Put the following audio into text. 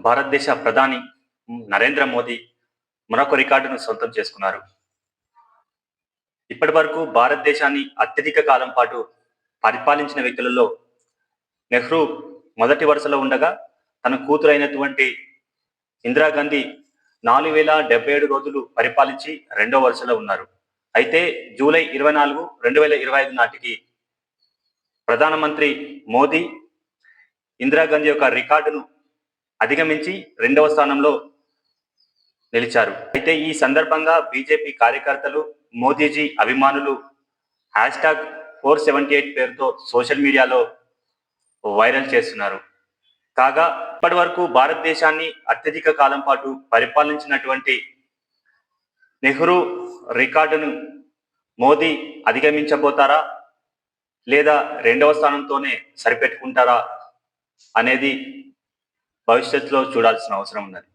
భారతదేశ ప్రధాని నరేంద్ర మోదీ మరొక రికార్డును సొంతం చేసుకున్నారు. ఇప్పటివరకు భారతదేశాన్ని అత్యధిక కాలం పాటు పరిపాలించిన వ్యక్తులలో నెహ్రూ మొదటి వరుసలో ఉండగా, తన కూతురైనటువంటి ఇందిరాగాంధీ 4077 రోజులు పరిపాలించి రెండో వరుసలో ఉన్నారు. అయితే జూలై 24, 2025 నాటికి ప్రధానమంత్రి మోదీ ఇందిరాగాంధీ యొక్క రికార్డును అధిగమించి రెండవ స్థానంలో నిలిచారు. అయితే ఈ సందర్భంగా బీజేపీ కార్యకర్తలు, మోదీజీ అభిమానులు #478 పేరుతో సోషల్ మీడియాలో వైరల్ చేస్తున్నారు. కాగా ఇప్పటి వరకు భారతదేశాన్ని అత్యధిక కాలం పాటు పరిపాలించినటువంటి నెహ్రూ రికార్డును మోదీ అధిగమించబోతారా, లేదా రెండవ స్థానంతోనే సరిపెట్టుకుంటారా అనేది భవిష్యత్తులో చూడాల్సిన అవసరం ఉన్నది.